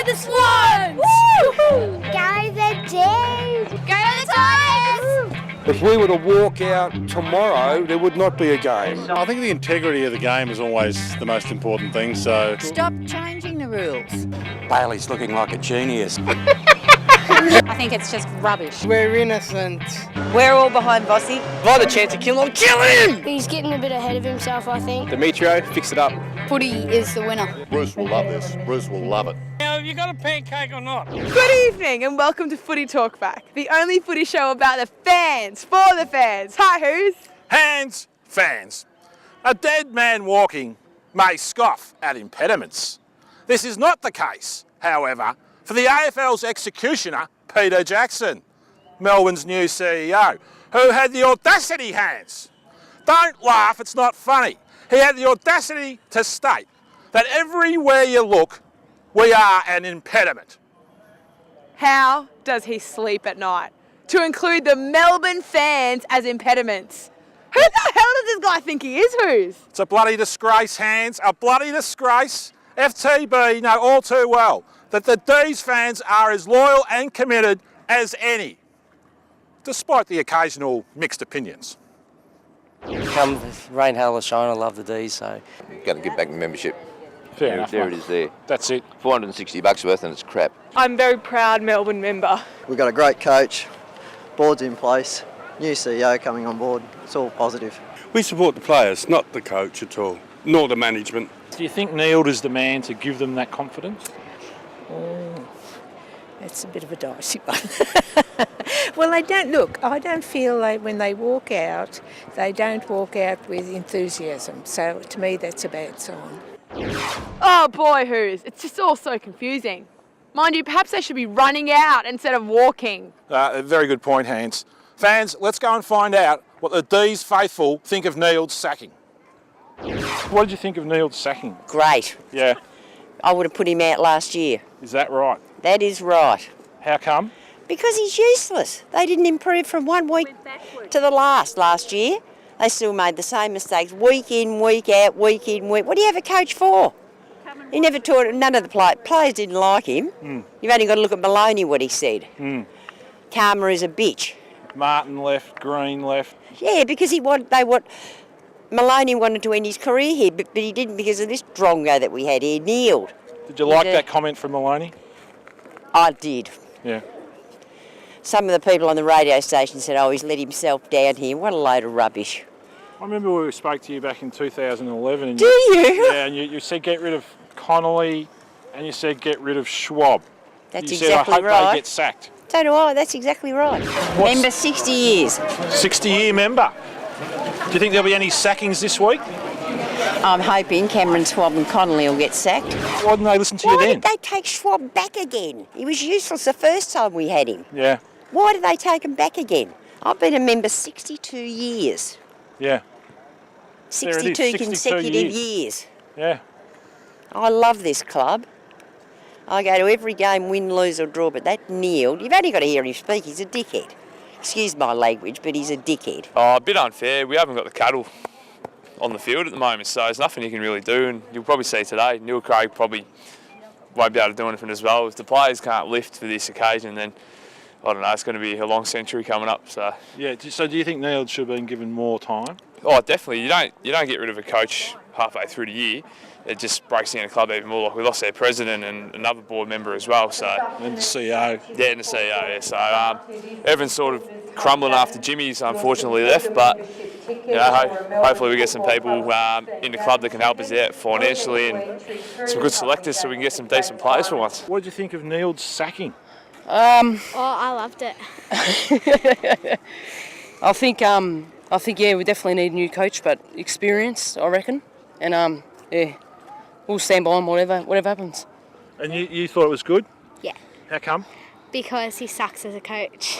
the Swans! Go the Dees! Go the Tigers! If we were to walk out tomorrow, there would not be a game. I think the integrity of the game is always the most important thing, so... Stop changing the rules. Bailey's looking like a genius. I think it's just rubbish. We're innocent. We're all behind Bossy. If I had a chance to kill him, kill him! He's getting a bit ahead of himself, I think. Demetrio, fix it up. Footy is the winner. Bruce will love this. Bruce will love it. Now, have you got a pancake or not? Good evening and welcome to Footy Talkback, the only footy show about the fans, for the fans. Hi, who's? Hands, fans. A dead man walking may scoff at impediments. This is not the case, however, for the AFL's executioner, Peter Jackson, Melbourne's new CEO, who had the audacity, Hands. Don't laugh, it's not funny. He had the audacity to state that everywhere you look, we are an impediment. How does he sleep at night? To include the Melbourne fans as impediments. Who the hell does this guy think he is, who's? It's a bloody disgrace, Hands, a bloody disgrace. FTB know all too well that the Dees fans are as loyal and committed as any, despite the occasional mixed opinions. Come rain, hail or shine, I love the Dees, so... Got to give back the membership. Fair enough, There mate. it is there. That's it. $460 worth and it's crap. I'm a very proud Melbourne member. We've got a great coach, board's in place, new CEO coming on board. It's all positive. We support the players, not the coach at all, nor the management. Do you think Neil is the man to give them that confidence? It's a bit of a dicey one. Well, I don't feel like when they walk out, they don't walk out with enthusiasm. So to me, that's a bad sign. Oh boy, who's? It's just all so confusing. Mind you, perhaps they should be running out instead of walking. A very good point, Hans. Fans, let's go and find out what the Dees faithful think of Neil's sacking. What did you think of Neil's sacking? Great. Yeah, I would have put him out last year. is that right? That is right. How come? Because he's useless. They didn't improve from 1 week to the last year. They still made the same mistakes week in, week out, week in, week. What do you have a coach for? He never taught, none of the players didn't like him. You've only got to look at Maloney, what he said. Karma is a bitch. Martin left, Green left. Yeah, because Maloney wanted to end his career here, but he didn't because of this drongo that we had here, kneeled. Did you like that comment from Maloney? I did. Yeah. Some of the people on the radio station said, oh, he's let himself down here. What a load of rubbish. I remember we spoke to you back in 2011. And Do you? Yeah, and you said get rid of Connolly and you said get rid of Schwab. That's you exactly said, I hope right. they get sacked. So do I, that's exactly right. Member 60 years. 60-year member. Do you think there'll be any sackings this week? I'm hoping Cameron, Schwab and Connolly will get sacked. Why didn't they listen to you Why then? did they take Schwab back again? He was useless the first time we had him. Yeah, Why did they take him back again? I've been a member 62 years. yeah, 62 62 consecutive years. yeah. I love this club. I go to every game, win, lose or draw, but that Neil, you've only got to hear him speak, he's a dickhead. Excuse my language, but he's a dickhead. Oh, a bit unfair. We haven't got the cattle on the field at the moment, so there's nothing you can really do. And you'll probably see today, Neil Craig probably won't be able to do anything as well. If the players can't lift for this occasion, then I don't know, it's going to be a long century coming up. So Yeah. So do you think Neil should have been given more time? oh, definitely. You don't get rid of a coach halfway through the year. It just breaks down the club even more. Like we lost our president and another board member as well. So And the CEO. yeah, and the CEO. Yeah. So everyone's sort of crumbling after Jimmy's unfortunately left, but you know, hopefully we get some people in the club that can help us out financially and some good selectors so we can get some decent players for once. What did you think of Neil's sacking? Oh, I loved it. I think yeah, we definitely need a new coach, but experienced, I reckon. And yeah, we'll stand by him whatever happens. And you thought it was good? Yeah, How come? because he sucks as a coach.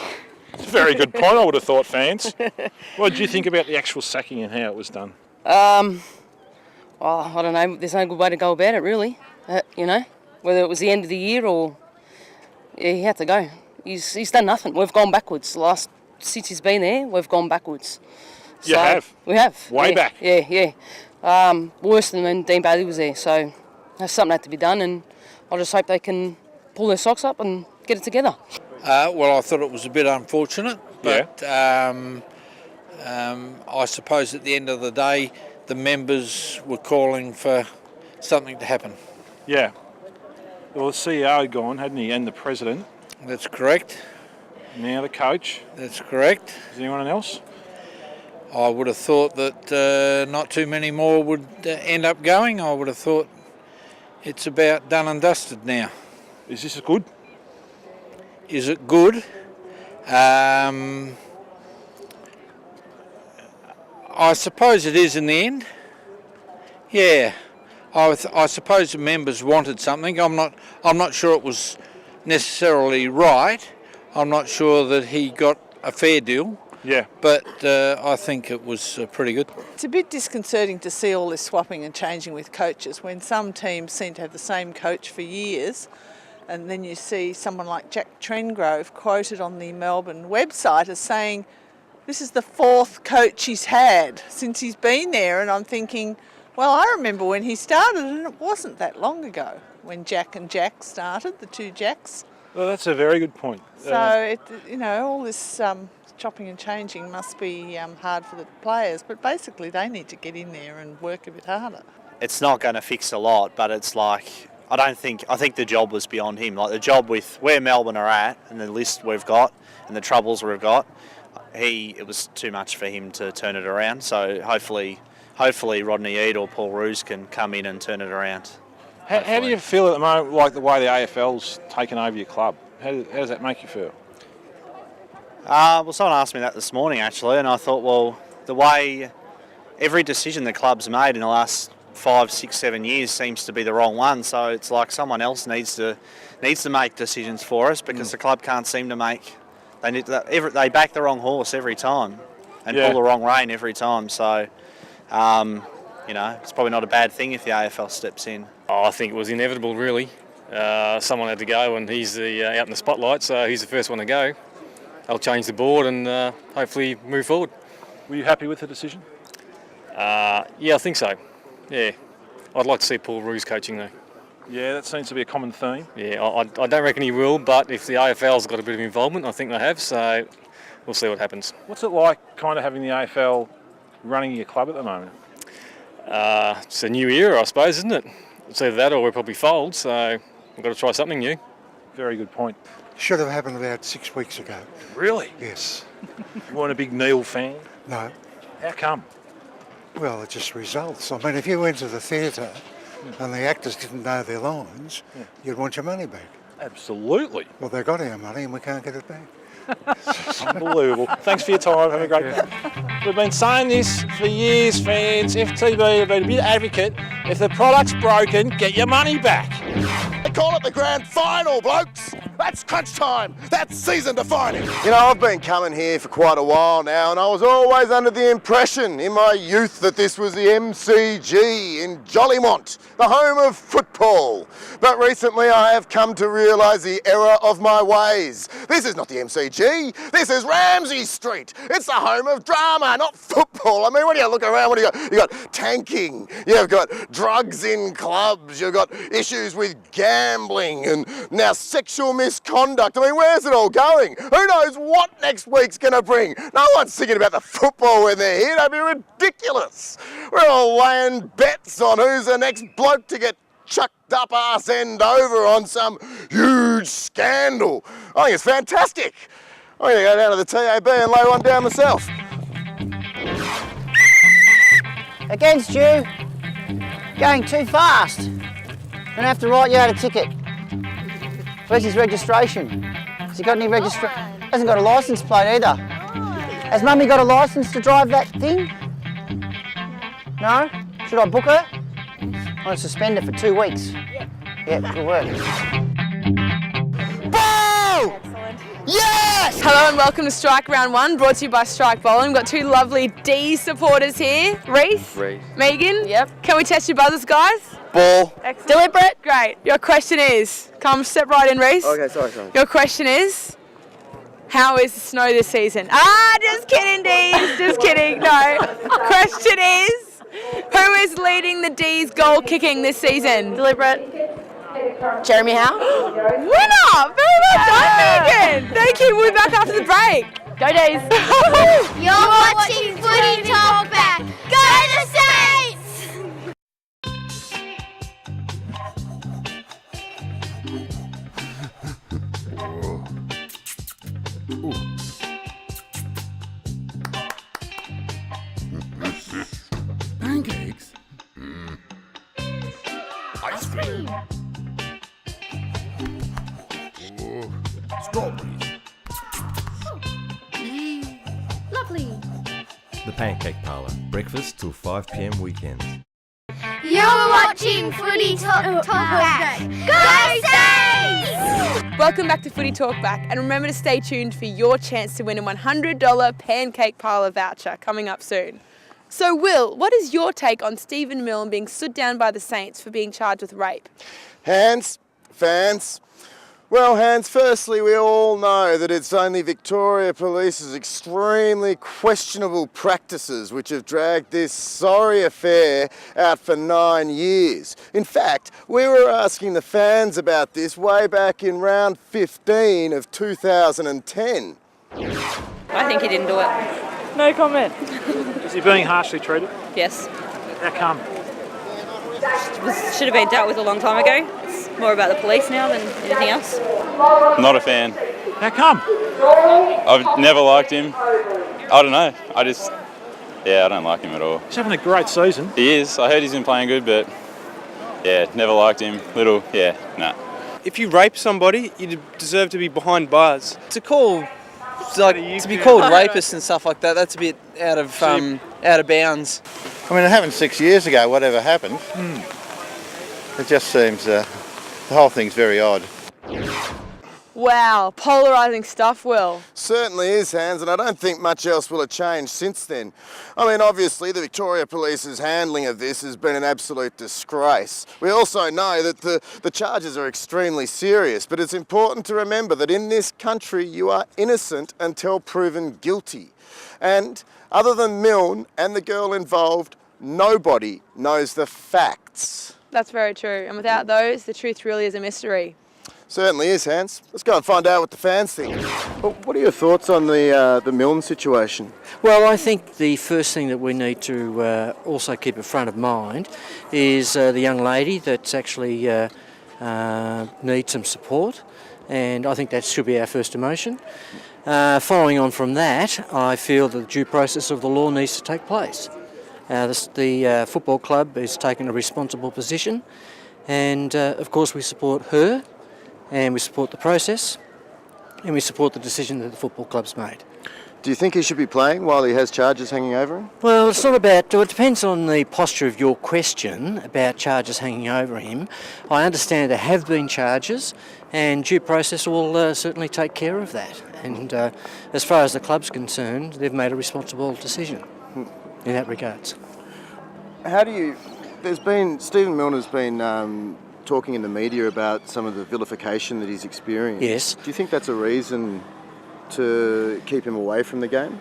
It's a very good point, I would have thought, fans. What did you think about the actual sacking and how it was done? Well, I don't know. There's no good way to go about it, really. You know, whether it was the end of the year or yeah, he had to go. He's done nothing. We've gone backwards. Since he's been there, we've gone backwards. You have? We have. Way back? Yeah. Worse than when Dean Bailey was there. So there's something had to be done, and I just hope they can pull their socks up and get it together. Well, I thought it was a bit unfortunate, but I suppose at the end of the day, the members were calling for something to happen. Yeah. Well, the CEO had gone, hadn't he, and the president. That's correct. Now the coach. That's correct. Is there anyone else? I would have thought that not too many more would end up going. I would have thought it's about done and dusted now. Is this good? Is it good? I suppose it is in the end. Yeah, I suppose the members wanted something. I'm not sure it was necessarily right. I'm not sure that he got a fair deal. Yeah. But I think it was pretty good. It's a bit disconcerting to see all this swapping and changing with coaches when some teams seem to have the same coach for years, and then you see someone like Jack Trengrove quoted on the Melbourne website as saying this is the fourth coach he's had since he's been there, and I'm thinking, well, I remember when he started, and it wasn't that long ago when Jack and Jack started, the two Jacks. Well, that's a very good point. So, all this chopping and changing must be hard for the players, but basically they need to get in there and work a bit harder. It's not going to fix a lot, but it's like, I think the job was beyond him. Like the job with where Melbourne are at and the list we've got and the troubles we've got, it was too much for him to turn it around. So hopefully Rodney Eade or Paul Roos can come in and turn it around. How do you feel at the moment, like the way the AFL's taken over your club? How does that make you feel? Well, someone asked me that this morning actually, and I thought, well, the way every decision the club's made in the last 5, 6, 7 years seems to be the wrong one. So it's like someone else needs to make decisions for us because the club can't seem to make. They back the wrong horse every time and pull the wrong rein every time. So it's probably not a bad thing if the AFL steps in. I think it was inevitable, really. Someone had to go, and he's out in the spotlight, so he's the first one to go. They'll change the board and hopefully move forward. Were you happy with the decision? Yeah, I think so. Yeah. I'd like to see Paul Roos coaching though. Yeah, that seems to be a common theme. Yeah, I don't reckon he will, but if the AFL's got a bit of involvement, I think they have, so we'll see what happens. What's it like kind of having the AFL running your club at the moment? It's a new era, I suppose, isn't it? It's either that or we'll probably fold, so we've got to try something new. Very good point. Should have happened about 6 weeks ago. Really? Yes. You weren't a big Neil fan? No. How come? Well, it's just results. I mean, if you went to the theatre and the actors didn't know their lines, you'd want your money back. Absolutely. Well, they got our money and we can't get it back. Unbelievable. Thanks for your time. Have a great day. We've been saying this for years, fans. FTV have been a bit advocate. If the product's broken, get your money back. They call it the grand final, blokes. That's crunch time. That's season defining. You know, I've been coming here for quite a while now, and I was always under the impression in my youth that this was the MCG in Jollymont, the home of football. But recently I have come to realise the error of my ways. This is not the MCG. This is Ramsay Street. It's the home of drama, not football. I mean, when you look around, what do you got? You've got tanking. You've got drugs in clubs. You've got issues with gambling and now sexual misconduct. I mean, where's it all going? Who knows what next week's going to bring? No one's thinking about the football when they're here. That'd be ridiculous. We're all laying bets on who's the next bloke to get chucked up arse end over on some huge scandal. I think it's fantastic. I'm going to go down to the TAB and lay one down myself. Against you. Going too fast. Gonna have to write you out a ticket. Where's his registration? Has he got any registration? Hasn't got a licence plate either. Has Mummy got a licence to drive that thing? No? Should I book her? I'm gonna suspend her for 2 weeks. Yeah, good work. Ball! Yes! Hello and welcome to Strike Round 1, brought to you by Strike Bowling. We've got two lovely Dees supporters here. Reese? Megan? Yep. Can we test your buzzers, guys? Ball. Excellent. Deliberate? Great. Your question is, come step right in, Reese. Okay, sorry. Your question is, how is the snow this season? Just kidding, Dees. Just kidding. No. Question is, who is leading the Dees goal kicking this season? Deliberate. Jeremy Howe. Winner! Very well done, Megan! Thank you. We'll be back after the break. Go Dees. You're watching Footy Talk Back. Go the Saints! Pancakes? Ice cream. Strawberries. Lovely. The Pancake Parlour, breakfast till 5 p.m. weekends. You're watching Footy Talk Back. Go Saints! Welcome back to Footy Talk Back, and remember to stay tuned for your chance to win a $100 Pancake Parlour voucher coming up soon. So Will, what is your take on Stephen Milne being stood down by the Saints for being charged with rape? Hands, fans. Well, Hans, firstly, we all know that it's only Victoria Police's extremely questionable practices which have dragged this sorry affair out for 9 years. In fact, we were asking the fans about this way back in round 15 of 2010. I think he didn't do it. No comment. Is he being harshly treated? Yes. How come? Should have been dealt with a long time ago. It's more about the police now than anything else. Not a fan. How come? I've never liked him. I don't know. I don't like him at all. He's having a great season. He is. I heard he's been playing good, but never liked him. Nah. If you rape somebody, you deserve to be behind bars. To be called rapist and stuff like that, that's a bit out of bounds. I mean, it happened 6 years ago, whatever happened. It just seems the whole thing's very odd. Wow, polarising stuff, Will. Certainly is, Hans, and I don't think much else will have changed since then. I mean, obviously, the Victoria Police's handling of this has been an absolute disgrace. We also know that the charges are extremely serious, but it's important to remember that in this country, you are innocent until proven guilty. And other than Milne and the girl involved, nobody knows the facts. That's very true, and without those, the truth really is a mystery. Certainly is, Hans. Let's go and find out what the fans think. Well, what are your thoughts on the Milne situation? Well, I think the first thing that we need to also keep in front of mind is the young lady that's actually needs some support, and I think that should be our first emotion. Following on from that, I feel that the due process of the law needs to take place. The football club is taking a responsible position, and of course we support her, and we support the process, and we support the decision that the football club's made. Do you think he should be playing while he has charges hanging over him? Well, it's not about... It depends on the posture of your question about charges hanging over him. I understand there have been charges, and due process will certainly take care of that. And as far as the club's concerned, they've made a responsible decision in that regards. How do you... Stephen Milne has been talking in the media about some of the vilification that he's experienced. Yes. Do you think that's a reason to keep him away from the game?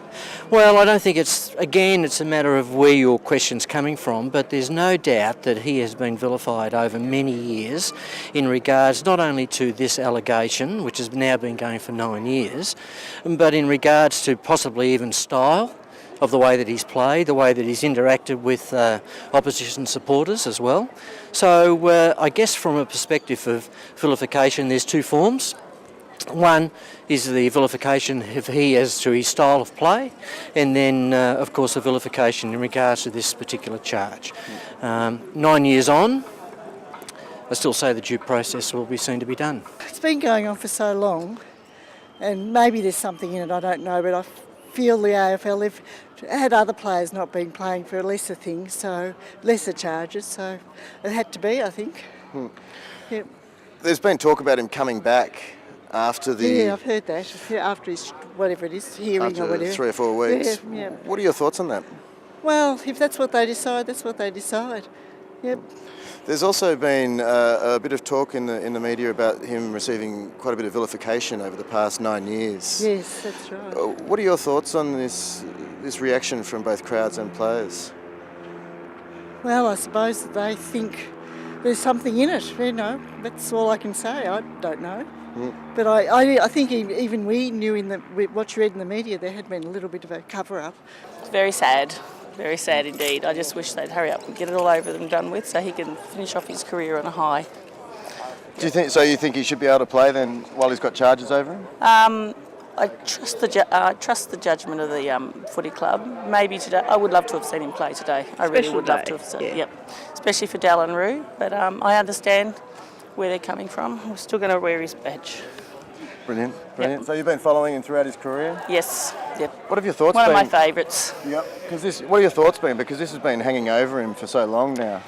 Well, I don't think it's a matter of where your question's coming from, but there's no doubt that he has been vilified over many years in regards not only to this allegation, which has now been going for 9 years, but in regards to possibly even style of the way that he's played, the way that he's interacted with opposition supporters as well. So I guess from a perspective of vilification, there's two forms. One is the vilification of he as to his style of play, and then of course the vilification in regards to this particular charge. 9 years on, I still say the due process will be seen to be done. It's been going on for so long, and maybe there's something in it, I don't know, but I feel the AFL have had other players not been playing for lesser things, so lesser charges, so it had to be, I think. Yep. There's been talk about him coming back after the... Yeah, I've heard that, after his, whatever it is, hearing or whatever. 3 or 4 weeks. Yeah. What are your thoughts on that? Well, if that's what they decide, that's what they decide. Yep. There's also been a bit of talk in the media about him receiving quite a bit of vilification over the past 9 years. Yes, that's right. What are your thoughts on this reaction from both crowds and players? Well, I suppose that they think there's something in it, you know. That's all I can say. I don't know. But I think even we knew what you read in the media, there had been a little bit of a cover-up. It's very sad indeed. I just wish they'd hurry up and get it all over and done with so he can finish off his career on a high. Do you think so? You think he should be able to play then while he's got charges over him? I trust the judgment of the footy club. Maybe today. I would love to have seen him play today. I really would love to have seen. yeah. Yep, especially for Dallin Roo. But I understand where they're coming from. We're still going to wear his badge. Brilliant. So you've been following him throughout his career? Yes. Yep. What have your thoughts been? One of my favourites. Yep. What are your thoughts been? Because this has been hanging over him for so long now.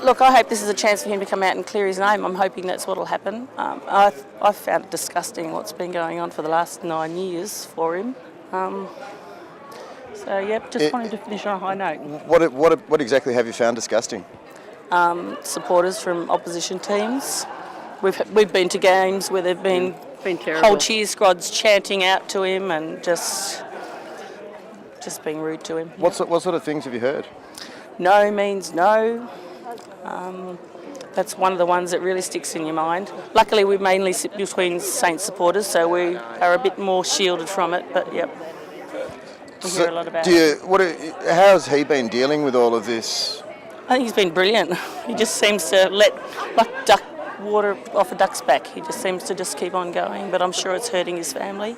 Look, I hope this is a chance for him to come out and clear his name. I'm hoping that's what will happen. I've found it disgusting what's been going on for the last 9 years for him. Just want him to finish on a high note. What exactly have you found disgusting? Supporters from opposition teams. We've been to games where there've been terrible. whole cheer squads chanting out to him and just being rude to him. What sort of things have you heard? No means no. That's one of the ones that really sticks in your mind. Luckily, we mainly sit between Saints supporters, so we are a bit more shielded from it. But yep, we hear a lot about it. How has he been dealing with all of this? I think he's been brilliant. He just seems to let duck water off a duck's back. He just seems to just keep on going. But I'm sure it's hurting his family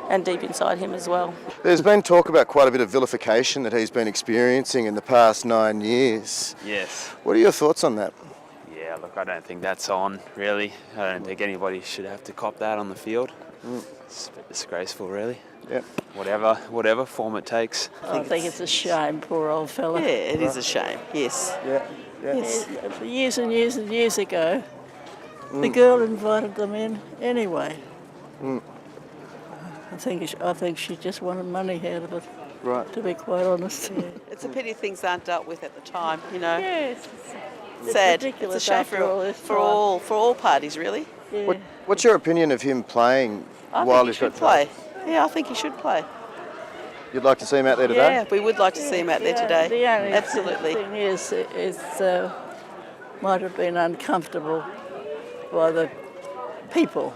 and deep inside him as well. There's been talk about quite a bit of vilification that he's been experiencing in the past 9 years. Yes. What are your thoughts on that? Yeah, look, I don't think that's on, really. I don't think anybody should have to cop that on the field. It's a bit disgraceful, really. Yeah. Whatever form it takes. I think it's a shame, poor old fella. Yeah, it is a shame, yes. Yeah. Yes. Years and years and years ago, the girl invited them in anyway. I think she just wanted money out of it. Right. To be quite honest. It's a pity things aren't dealt with at the time, you know. Yes. Sad. Ridiculous. It's a shame after all this for all parties, really. Yeah. What's your opinion of him playing I while think he's he should got play. Yeah, I think he should play. You'd like to see him out there today? Yeah, we would like to see him out there today. The only Absolutely. thing is might have been uncomfortable by the people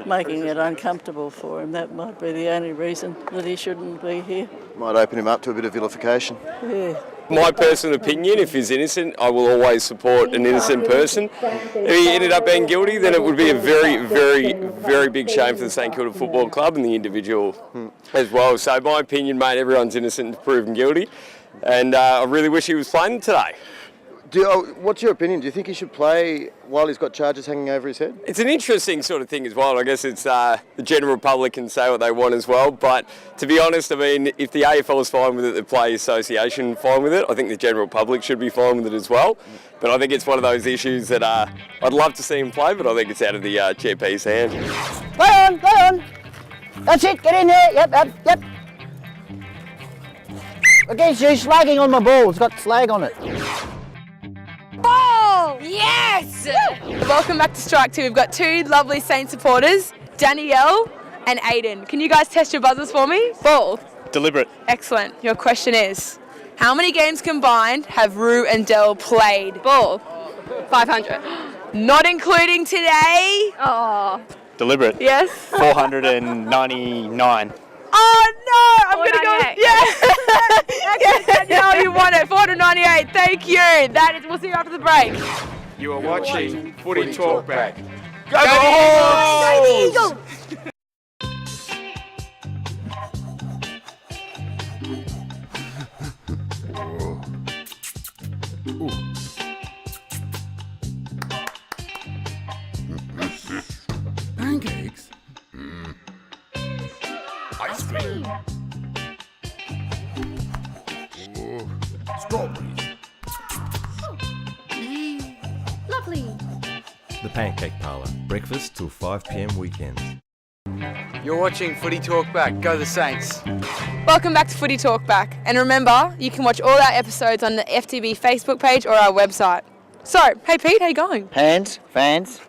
making it uncomfortable for him. That might be the only reason that he shouldn't be here. Might open him up to a bit of vilification. Yeah. My personal opinion, if he's innocent, I will always support an innocent person. If he ended up being guilty, then it would be a very, very, very big shame for the St Kilda Football Club and the individual as well. So my opinion, mate, everyone's innocent and proven guilty. And I really wish he was playing today. What's your opinion? Do you think he should play while he's got charges hanging over his head? It's an interesting sort of thing as well. I guess it's the general public can say what they want as well. But to be honest, I mean, if the AFL is fine with it, the Players Association fine with it. I think the general public should be fine with it as well. But I think it's one of those issues that I'd love to see him play, but I think it's out of the GP's hand. Play on. That's it, get in there. Yep. Against you, slagging on my ball. It's got slag on it. Ball! Yes! Welcome back to Strike 2. We've got two lovely Saints supporters, Danielle and Aiden. Can you guys test your buzzers for me? Ball. Deliberate. Excellent. Your question is, how many games combined have Roo and Dell played? Ball. 500. Not including today. Oh. Deliberate. Yes. 499. Oh no! I'm gonna go. Yeah. Danielle, you won it. 498. Thank you. That is. We'll see you after the break. You are watching Footy Talkback. Go Eagles! Pancakes? Ice cream? Strawberries? Lovely. The Pancake Parlour. Breakfast till 5 p.m. weekends. You're watching Footy Talkback. Go the Saints. Welcome back to Footy Talkback. And remember, you can watch all our episodes on the FTB Facebook page or our website. So, hey Pete, how you going? Hands, fans.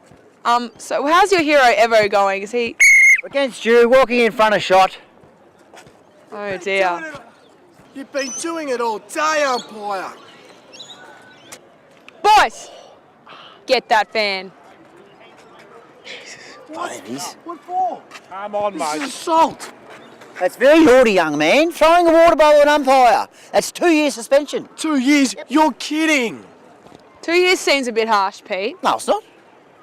So how's your hero Evo going? Is he... Against you, walking in front of shot. Oh dear. You've been doing it all day, umpire. Boys, get that fan. What for? Come on, mate. This is assault. That's very naughty, young man. Throwing a water bottle at an umpire. That's 2 years suspension. 2 years? You're kidding. 2 years seems a bit harsh, Pete. No, it's not.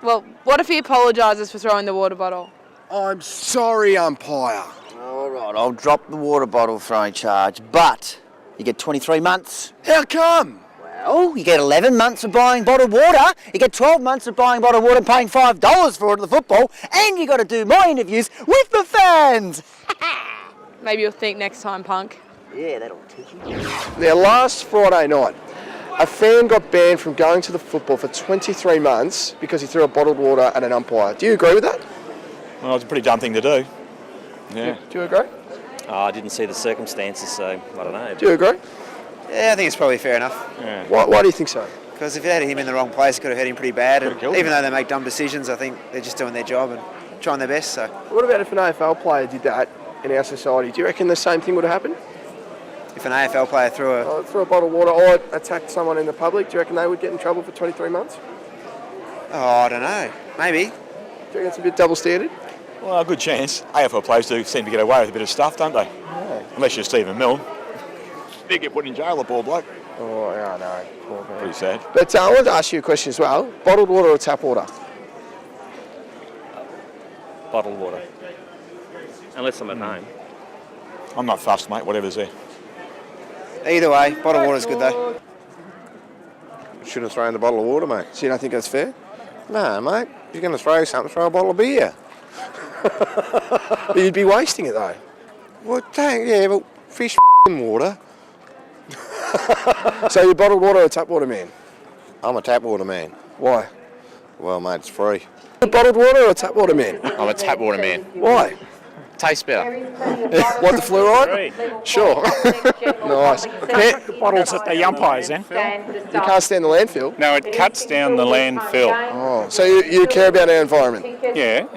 Well, what if he apologises for throwing the water bottle? I'm sorry, umpire. All right, I'll drop the water bottle throwing charge, but you get 23 months. How come? Well, you get 11 months of buying bottled water, you get 12 months of buying bottled water and paying $5 for it at the football, and you got to do my interviews with the fans. Maybe you'll think next time, punk. Yeah, that'll teach you. Now, last Friday night, a fan got banned from going to the football for 23 months because he threw a bottled water at an umpire. Do you agree with that? Well, it's a pretty dumb thing to do. Yeah. Do you agree? I didn't see the circumstances, so I don't know. Do you agree? Yeah, I think it's probably fair enough. Yeah. Why do you think so? Because if you had him in the wrong place, it could have hurt him pretty bad. And even though they make dumb decisions, I think they're just doing their job and trying their best. So. What about if an AFL player did that in our society? Do you reckon the same thing would have happened? If an AFL player threw a bottle of water or attacked someone in the public, do you reckon they would get in trouble for 23 months? Oh, I don't know. Maybe. Do you reckon it's a bit double standard? Well, a good chance. AFL players do seem to get away with a bit of stuff, don't they? Yeah. Unless you're Stephen Milne. They get put in jail, the poor bloke. Oh, yeah, I know. Poor man. Pretty sad. But I wanted to ask you a question as well. Bottled water or tap water? Bottled water. Unless I'm at home. I'm not fussed, mate, whatever's there. Either way, bottled water's good though. Shouldn't have thrown the bottle of water, mate. So you don't think that's fair? No, mate. If you're going to throw something, throw a bottle of beer. But you'd be wasting it though. Well, yeah, but fish water. So you're bottled water or tap water man? I'm a tap water man. Why? Well, mate, it's free. A bottled water or a tap water man? I'm a tap water man. Why? Tastes better. Want the fluoride? Sure. Nice. The bottles at the umpires then? You can't stand the landfill? No, it cuts down the landfill. Oh, so you care about our environment? Yeah.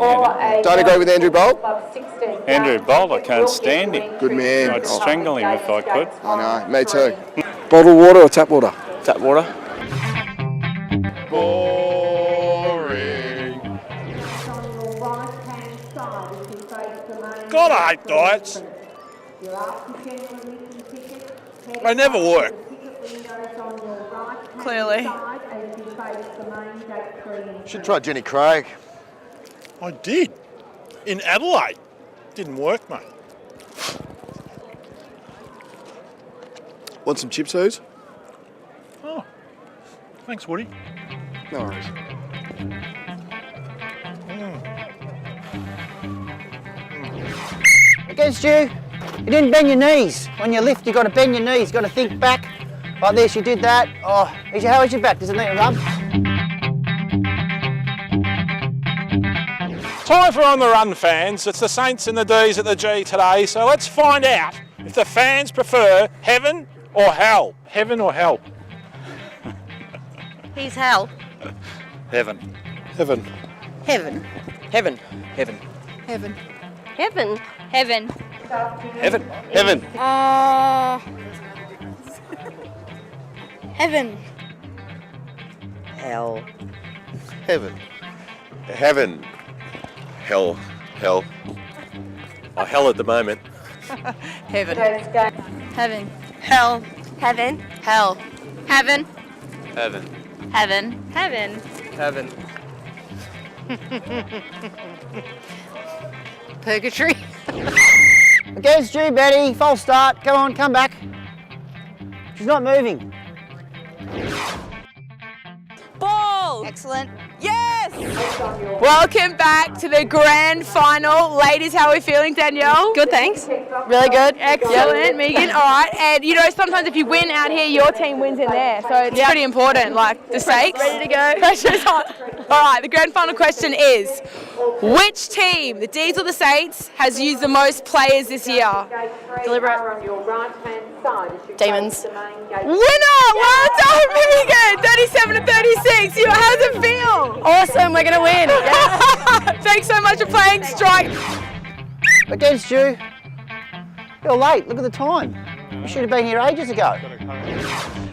Don't agree with Andrew Bolt? Andrew Bolt, I can't stand him. Good man. I'd strangle him if I could. I know, me too. Bottled water or tap water? Tap water. God, I hate diets. They never work. Clearly. Should try Jenny Craig. I did. In Adelaide. Didn't work, mate. Want some chips, Hooes? Oh, thanks, Woody. No worries. Against you, you didn't bend your knees. When you lift, you got to bend your knees. You got to think back like this. You did that. Oh, how is your back? Does it need a rub? Time for On the Run, fans. It's the Saints and the Dees at the G today, so let's find out if the fans prefer heaven or hell. Heaven or hell? He's hell. Heaven. Heaven. Heaven. Heaven. Heaven. Heaven. Heaven. Heaven. Heaven. Heaven. Heaven. Hell. Heaven. Heaven. Hell. Hell. Oh, hell at the moment. Heaven. Heaven. Hell. Heaven. Hell. Heaven. Heaven. Heaven. Heaven. Heaven. Purgatory. Against you, Betty. False start. Come on, come back. She's not moving. Ball! Excellent. Yes! Welcome back to the grand final. Ladies, how are we feeling, Danielle? Good, thanks. Really good. Excellent, Megan. All right. And you know, sometimes if you win out here, your team wins in there. So it's pretty important, like the stakes. Ready to go. Pressure's on. All right, the grand final question is, which team, the Dees or the Saints, has used the most players this year? Deliberate. Demons. Winner! Well done, Megan! 37-36. How does it feel? Awesome, we're going to win. Thanks so much for playing Strike. Against you. You're late. Look at the time. You should have been here ages ago.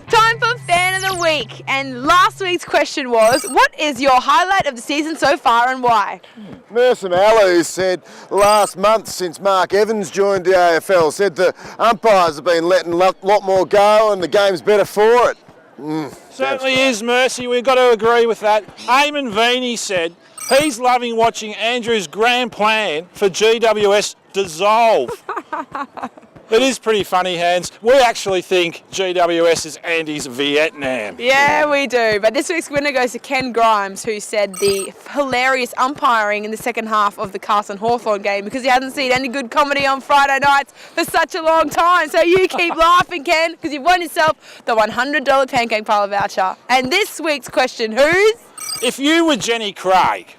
Time time for Fan of the Week. And last week's question was, what is your highlight of the season so far and why? Mercer Mallow said last month, since Mark Evans joined the AFL, said the umpires have been letting a lot more go and the game's better for it. Certainly is, Mercy. We've got to agree with that. Eamon Veeney said he's loving watching Andrew's grand plan for GWS dissolve. It is pretty funny, Hans. We actually think GWS is Andy's Vietnam. Yeah, we do. But this week's winner goes to Ken Grimes, who said the hilarious umpiring in the second half of the Carlton Hawthorn game because he hasn't seen any good comedy on Friday nights for such a long time. So you keep laughing, Ken, because you've won yourself the $100 pancake parlour voucher. And this week's question, who's? If you were Jenny Craig,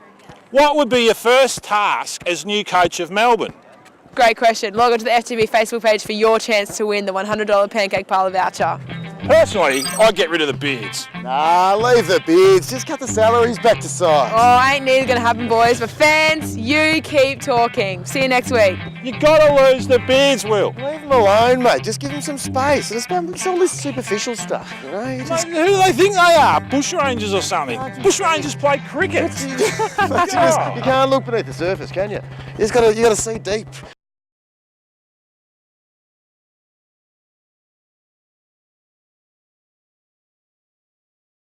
what would be your first task as new coach of Melbourne? Great question. Log on to the FTV Facebook page for your chance to win the $100 pancake parlour voucher. Personally, I'd get rid of the beards. Nah, leave the beards. Just cut the salaries back to size. Oh, ain't neither going to happen, boys. But fans, you keep talking. See you next week. You got to lose the beards, Will. Leave them alone, mate. Just give them some space. It's all this superficial stuff, you know? You just... Who do they think they are? Bushrangers or something? Bushrangers play cricket. You can't look beneath the surface, can you? You got to see deep.